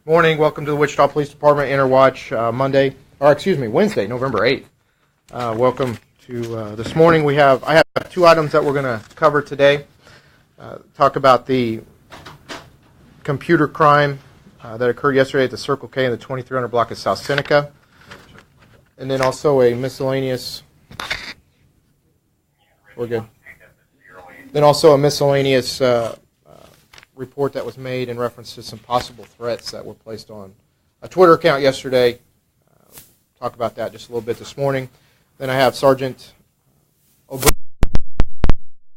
Morning. Welcome to the Wichita Police Department Interwatch Wednesday, November 8th. Welcome to this morning. I have two items that we're going to cover today. Talk about the computer crime that occurred yesterday at the Circle K in the 2300 block of South Seneca. And then also a miscellaneous... We're good. Then also a miscellaneous report that was made in reference to some possible threats that were placed on a Twitter account yesterday. Talk about that just a little bit this morning. Then I have Sergeant O'Brien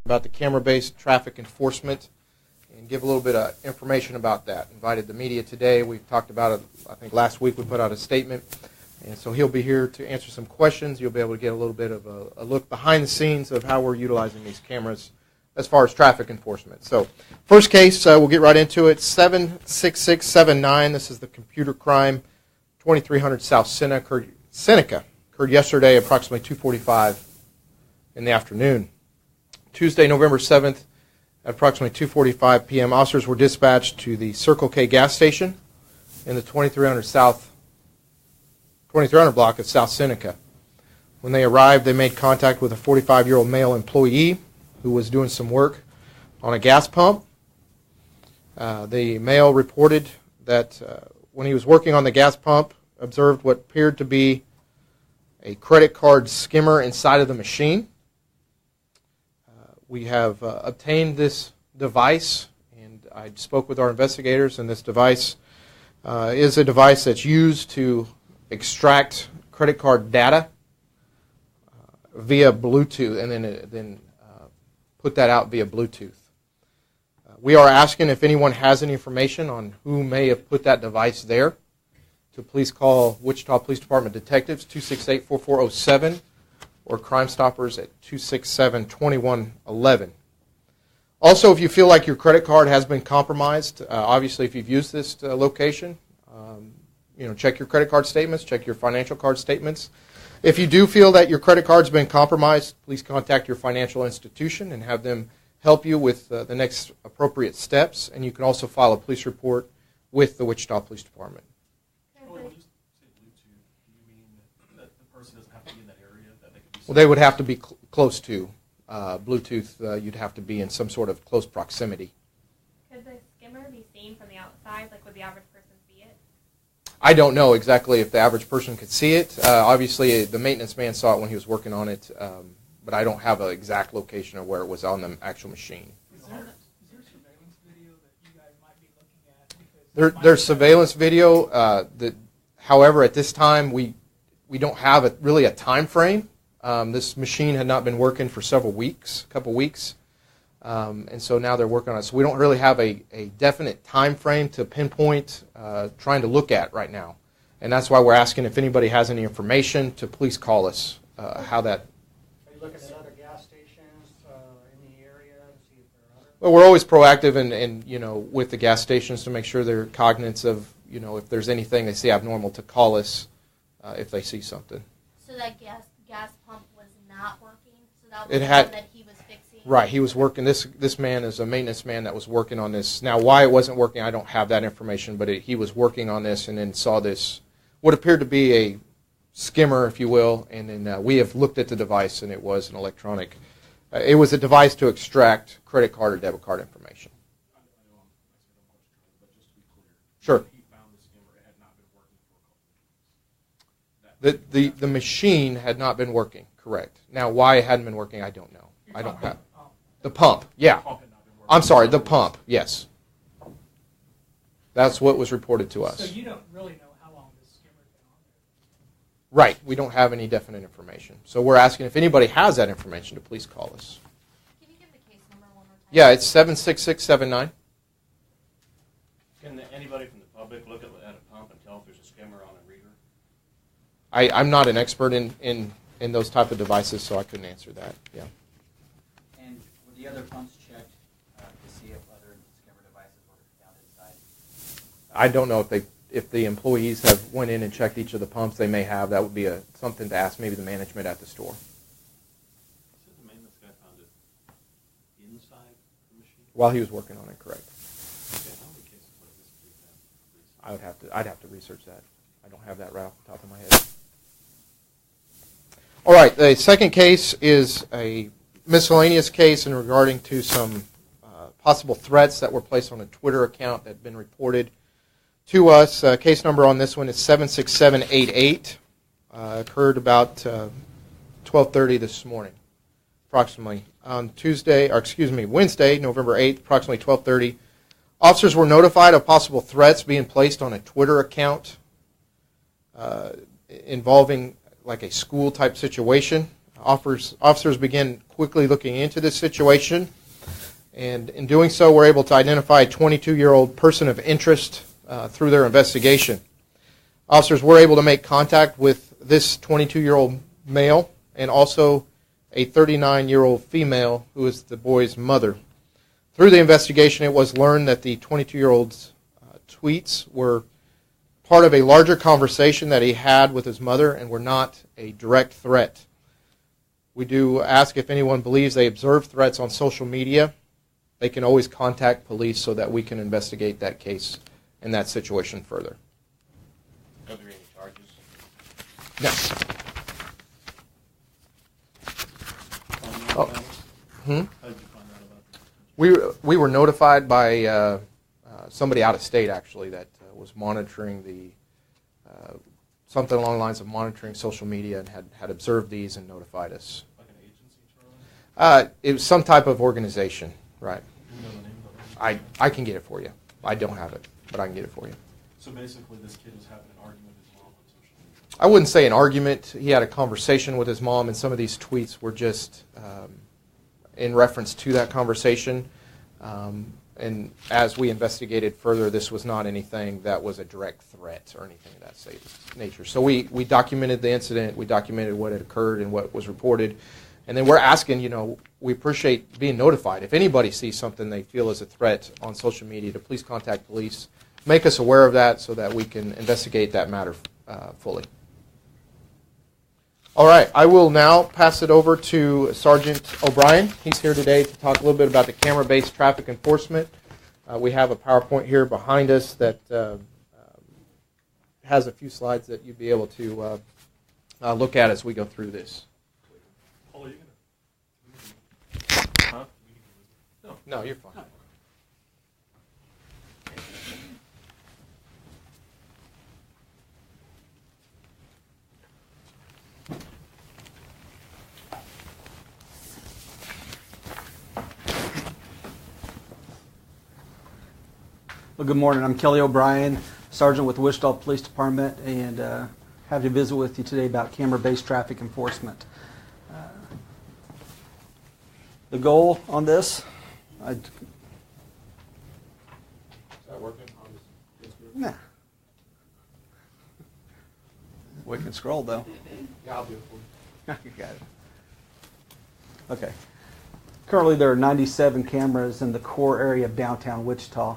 about the camera-based traffic enforcement and give a little bit of information about that. Invited the media today. We've talked about it, I think last week we put out a statement. And so he'll be here to answer some questions. You'll be able to get a little bit of a look behind the scenes of how we're utilizing these cameras as far as traffic enforcement. So first case, we'll get right into it. 76679. This is the computer crime, 2300 South Seneca. Occurred yesterday, approximately 2:45 in the afternoon. Tuesday, November 7th, at approximately 2:45 p.m., officers were dispatched to the Circle K gas station in the 2300 block of South Seneca. When they arrived, they made contact with a 45-year-old male employee who was doing some work on a gas pump. The male reported that when he was working on the gas pump, observed what appeared to be a credit card skimmer inside of the machine. We have obtained this device, and I spoke with our investigators, and this device is a device that's used to extract credit card data via Bluetooth, and then put that out via Bluetooth. We are asking if anyone has any information on who may have put that device there to please call Wichita Police Department detectives 268-4407 or Crime Stoppers at 267-2111. Also, if you feel like your credit card has been compromised, obviously if you've used this location, check your credit card statements, check your financial card statements. If you do feel that your credit card's been compromised, please contact your financial institution and have them help you with the next appropriate steps. And you can also file a police report with the Wichita Police Department. When you say Bluetooth, do you mean that the person doesn't have to be in that area? That they could be Well, they would have to be close to Bluetooth. You'd have to be in some sort of close proximity. Could the skimmer be seen from the outside? Like, would the average person see it? I don't know exactly if the average person could see it. Obviously, the maintenance man saw it when he was working on it, but I don't have an exact location of where it was on the actual machine. Is there surveillance video that you guys might be looking at? There's surveillance video. However, at this time, we don't have really a time frame. This machine had not been working for a couple weeks. And so now they're working on it. So we don't really have a definite time frame to pinpoint trying to look at right now. And that's why we're asking if anybody has any information to please call us. How that... Are you looking at other gas stations in the area to see if there are other? Well, we're always proactive and with the gas stations to make sure they're cognizant of, if there's anything they see abnormal to call us if they see something. So that gas pump was not working? So that It was had- the one that he was fixing? Right, he was working. This man is a maintenance man that was working on this. Now, why it wasn't working, I don't have that information, but he was working on this and then saw this, what appeared to be a skimmer, if you will, and then we have looked at the device, and it was an electronic. It was a device to extract credit card or debit card information. I know I'm but just to be clear. Sure. He found the skimmer. It had not been working for a couple of weeks. The machine had not been working, correct. Now, why it hadn't been working, I don't know. I don't have. The pump, yeah. The pump had not been working. I'm sorry, the pump, yes. That's what was reported to us. So you don't really know how long this skimmer's been on there? Right, we don't have any definite information. So we're asking if anybody has that information to please call us. Can you give the case number one more time? Yeah, it's 76679. Can anybody from the public look at a pump and tell if there's a skimmer on a reader? I'm not an expert in those type of devices, so I couldn't answer that. Yeah. And were the other pumps checked to see if other skimmer devices were found inside? I don't know if the employees have went in and checked each of the pumps. They may have. That would be something to ask maybe the management at the store. Said the maintenance guy found it inside the machine? While he was working on it, correct. Okay, how many cases like this have we had? I'd have to research that. I don't have that right off the top of my head. All right, the second case is a miscellaneous case in regarding to some possible threats that were placed on a Twitter account that had been reported to us. Case number on this one is 76788. Occurred about 12:30 this morning, approximately on Wednesday, November 8th, approximately 12:30. Officers were notified of possible threats being placed on a Twitter account involving like a school type situation. Officers began quickly looking into this situation, and in doing so were able to identify a 22-year-old person of interest through their investigation. Officers were able to make contact with this 22-year-old male and also a 39-year-old female who is the boy's mother. Through the investigation, it was learned that the 22-year-old's tweets were part of a larger conversation that he had with his mother and were not a direct threat. We do ask if anyone believes they observe threats on social media, they can always contact police so that we can investigate that case and that situation further. Are there any charges? No. Oh. How did you find out about this? We were notified by somebody out of state, actually, that was monitoring something along the lines of monitoring social media and had observed these and notified us. Like an agency, Charlie? It was some type of organization, right? Do you know the name of it? I can get it for you. I don't have it, but I can get it for you. So basically, this kid was having an argument with his mom on social media. I wouldn't say an argument. He had a conversation with his mom, and some of these tweets were just in reference to that conversation. And as we investigated further, this was not anything that was a direct threat or anything of that nature. So we documented the incident, we documented what had occurred and what was reported, and then we're asking, we appreciate being notified. If anybody sees something they feel is a threat on social media, to please contact police, make us aware of that so that we can investigate that matter fully. All right, I will now pass it over to Sergeant O'Brien. He's here today to talk a little bit about the camera-based traffic enforcement. We have a PowerPoint here behind us that has a few slides that you'd be able to look at as we go through this. Paul, are you going to? Huh? No, you're fine. Well, good morning. I'm Kelly O'Brien, Sergeant with the Wichita Police Department, and happy to visit with you today about camera-based traffic enforcement. The goal on this, Is that working? nah. We can scroll though. Yeah, I'll do it for you. You got it. Okay. Currently, there are 97 cameras in the core area of downtown Wichita.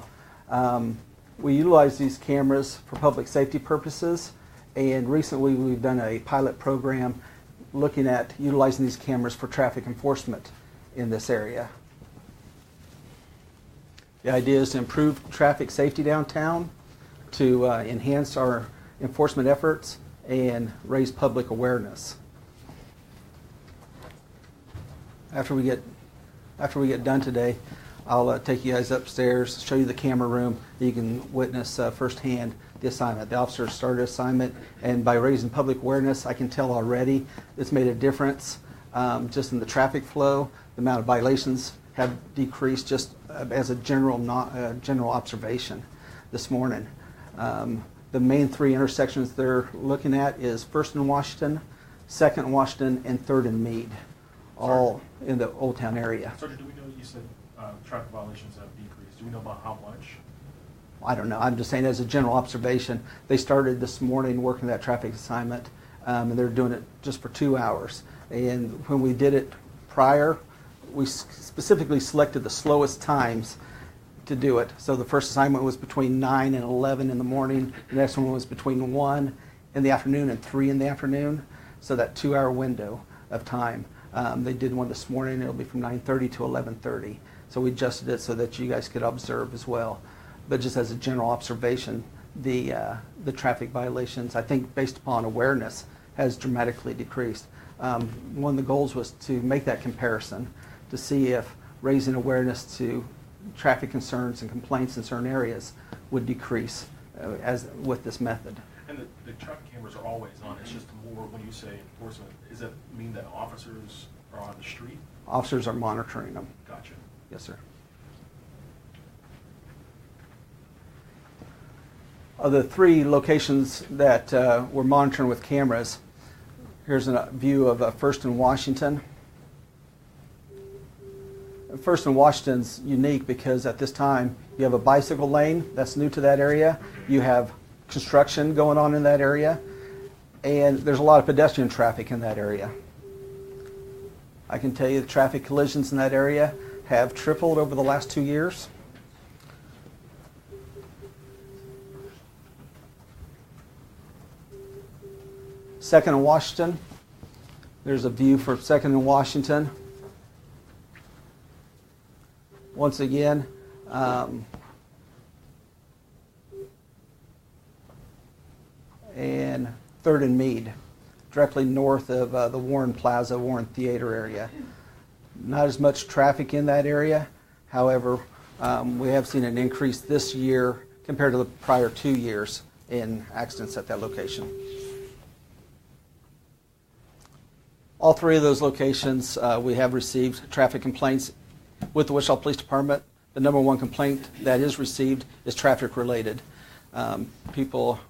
We utilize these cameras for public safety purposes, and recently we've done a pilot program looking at utilizing these cameras for traffic enforcement in this area. The idea is to improve traffic safety downtown, to enhance our enforcement efforts, and raise public awareness. After we get done today, I'll take you guys upstairs, show you the camera room. You can witness firsthand the assignment. The officers started assignment, and by raising public awareness, I can tell already it's made a difference just in the traffic flow. The amount of violations have decreased just as a general observation this morning. The main three intersections they're looking at is 1st and Washington, 2nd and Washington, and 3rd and Meade, all in the Old Town area. Sergeant, do we know, you said traffic violations have decreased. Do we know about how much? I don't know. I'm just saying as a general observation. They started this morning working that traffic assignment, and they're doing it just for 2 hours. And when we did it prior, we specifically selected the slowest times to do it. So the first assignment was between 9 and 11 in the morning. The next one was between 1 in the afternoon and 3 in the afternoon. So that 2-hour window of time. They did one this morning. It'll be from 9:30 to 11:30. So we adjusted it so that you guys could observe as well. But just as a general observation, the traffic violations, I think based upon awareness, has dramatically decreased. One of the goals was to make that comparison to see if raising awareness to traffic concerns and complaints in certain areas would decrease as with this method. And the traffic cameras are always on, it's just more, when you say enforcement, does that mean that officers are on the street? Officers are monitoring them. Gotcha. Yes, sir. Of the 3 locations that we're monitoring with cameras, here's a view of First and Washington. First and Washington's unique because at this time you have a bicycle lane that's new to that area. You have construction going on in that area, and there's a lot of pedestrian traffic in that area. I can tell you the traffic collisions in that area have tripled over the last 2 years. Second and Washington. There's a view for Second and Washington. Once again, and Third and Meade, directly north of the Warren Plaza, Warren Theater area. Not as much traffic in that area. However, we have seen an increase this year compared to the prior 2 years in accidents at that location. All 3 of those locations, we have received traffic complaints with the Wichita Police Department. The number 1 complaint that is received is traffic related. People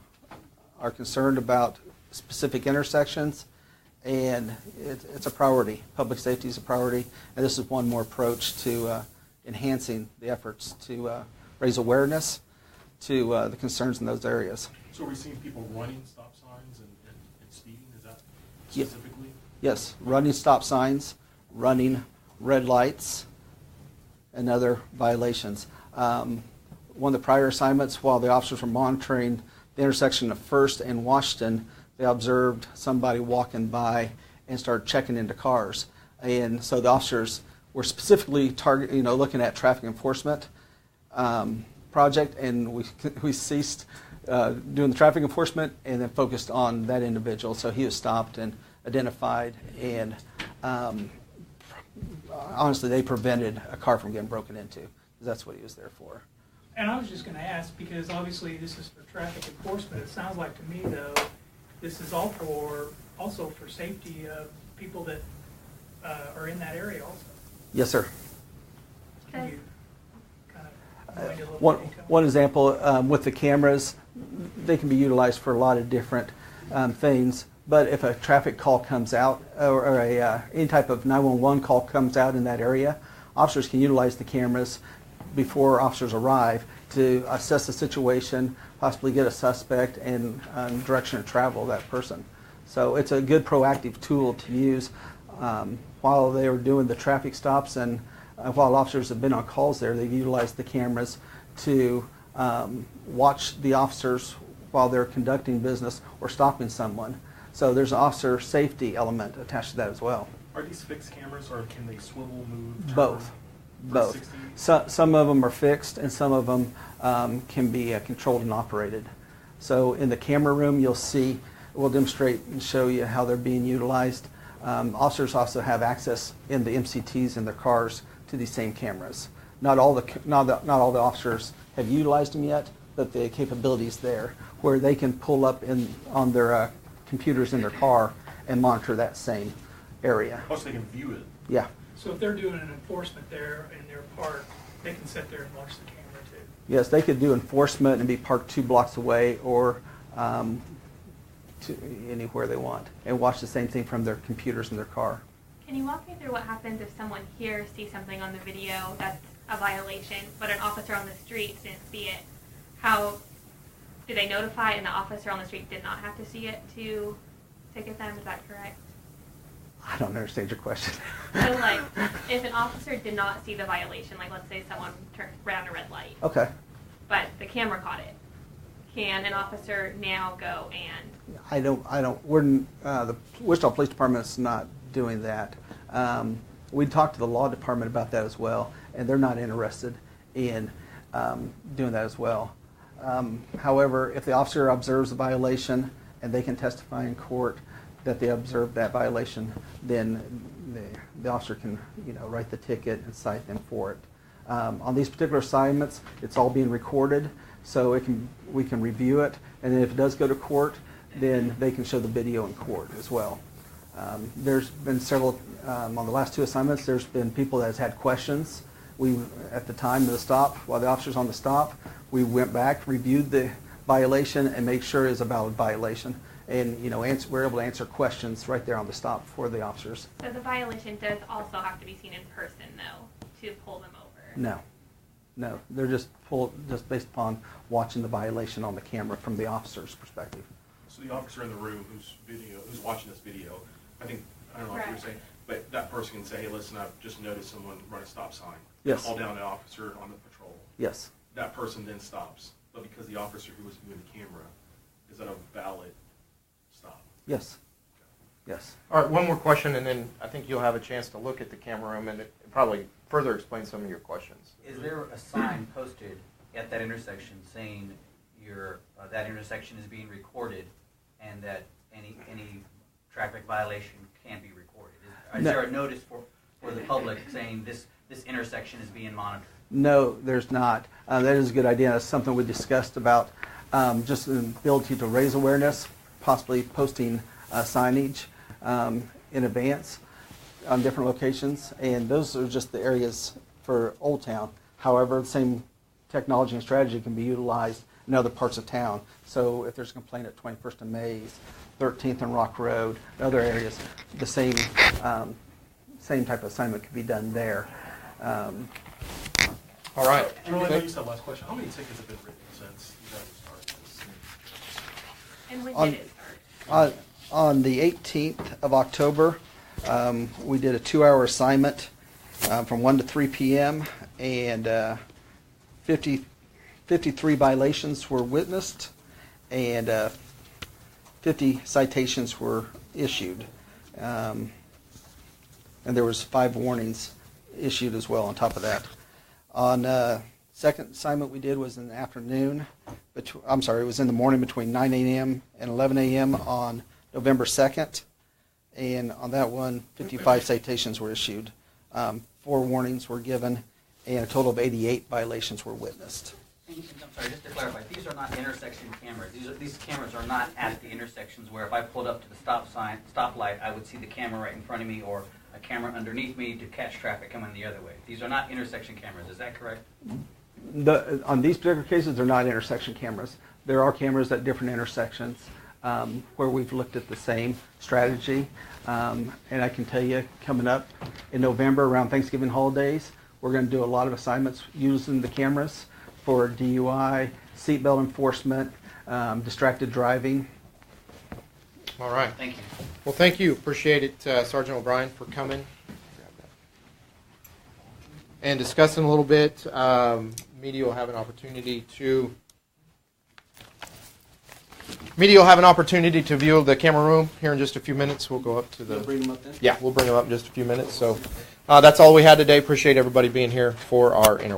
are concerned about specific intersections, and it's a priority. Public safety is a priority, and this is one more approach to enhancing the efforts to raise awareness to the concerns in those areas. So are we seeing people running stop signs and speeding, is that Yeah. specifically? Yes, running stop signs, running red lights, and other violations. One of the prior assignments, while the officers were monitoring the intersection of First and Washington, they observed somebody walking by and started checking into cars. And so the officers were specifically looking at traffic enforcement project, and we ceased doing the traffic enforcement and then focused on that individual. So he was stopped and identified, and honestly, they prevented a car from getting broken into. That's what he was there for. And I was just going to ask, because obviously this is for traffic enforcement. It sounds like to me, though, this is also for safety of people that are in that area also. Yes, sir. Can you kind of go into a little One, detail? one example with the cameras, they can be utilized for a lot of different things. But if a traffic call comes out or any type of 911 call comes out in that area, officers can utilize the cameras before officers arrive to assess the situation, possibly get a suspect and direction of travel of that person. So it's a good proactive tool to use while they were doing the traffic stops, and while officers have been on calls there, they've utilized the cameras to watch the officers while they're conducting business or stopping someone. So there's an officer safety element attached to that as well. Are these fixed cameras, or can they swivel, move, turn? Both. 360? Some of them are fixed, and some of them can be controlled and operated. So in the camera room, you'll see, we'll demonstrate and show you how they're being utilized. Officers also have access in the MCTs in their cars to these same cameras. Not all the officers have utilized them yet, but the capability is there, where they can pull up on their computers in their car and monitor that same area. Oh, so they can view it. Yeah. So if they're doing an enforcement there in their park, they can sit there and watch the camera too. Yes, they could do enforcement and be parked 2 blocks away or to anywhere they want and watch the same thing from their computers in their car. Can you walk me through what happens if someone here sees something on the video that's a violation, but an officer on the street didn't see it? How do they notify, and the officer on the street did not have to see it to ticket them? Is that correct? I don't understand your question. So, like, if an officer did not see the violation, like let's say someone ran a red light, Okay. but the camera caught it, can an officer now go and? The Wichita Police Department is not doing that. We talked to the law department about that as well, and they're not interested in doing that as well. However, if the officer observes a violation and they can testify in court that they observed that violation, then the officer can, write the ticket and cite them for it. On these particular assignments, it's all being recorded, so we can review it, and then if it does go to court, then they can show the video in court as well. There's been several, on the last 2 assignments, there's been people that has had questions. At the time of the stop, while the officer's on the stop, we went back, reviewed the violation, and made sure it was a valid violation. And, we're able to answer questions right there on the stop for the officers. So the violation does also have to be seen in person, though, to pull them over? No, they're just based upon watching the violation on the camera from the officer's perspective. So the officer in the room who's watching this video, I don't know what you were saying, but that person can say, hey, listen, I've just noticed someone run a stop sign. Yes. Call down the officer on the patrol. Yes. That person then stops. But because the officer who was viewing the camera, is that a valid stop? Yes. Yes. All right, one more question, and then I think you'll have a chance to look at the camera room and probably further explain some of your questions. Is there a sign posted at that intersection saying that intersection is being recorded and that any traffic violation can be recorded? Is there a notice for the public saying this intersection is being monitored? No, there's not. That is a good idea. That's something we discussed about, just the ability to raise awareness, possibly posting signage in advance on different locations, and those are just the areas for Old Town. However, the same technology and strategy can be utilized in other parts of town. So if there's a complaint at 21st and Mays, 13th and Rock Road, and other areas, the same type of assignment could be done there. All right. Charlie, I know you said last question. How many tickets have been written since you guys started this? And when did it start? On the 18th of October, we did a 2-hour assignment from 1 to 3 p.m. and 53 violations were witnessed and 50 citations were issued. And there was 5 warnings issued as well on top of that. On second assignment we did was in the afternoon. It was in the morning between 9 a.m. and 11 a.m. on November 2nd. And on that one, 55 citations were issued. 4 warnings were given, and a total of 88 violations were witnessed. I'm sorry, just to clarify, these are not intersection cameras. These cameras are not at the intersections where if I pulled up to the stoplight, I would see the camera right in front of me or a camera underneath me to catch traffic coming the other way. These are not intersection cameras. Is that correct? On these particular cases, they're not intersection cameras. There are cameras at different intersections where we've looked at the same strategy. And I can tell you, coming up in November around Thanksgiving holidays, we're going to do a lot of assignments using the cameras for DUI, seatbelt enforcement, distracted driving. All right. Thank you. Well, thank you. Appreciate it, Sergeant O'Brien, for coming and discussing a little bit. Media will have an opportunity to view the camera room here in just a few minutes. We'll go up to the. You'll bring them up then? Yeah, we'll bring them up in just a few minutes. So that's all we had today. Appreciate everybody being here for our interview.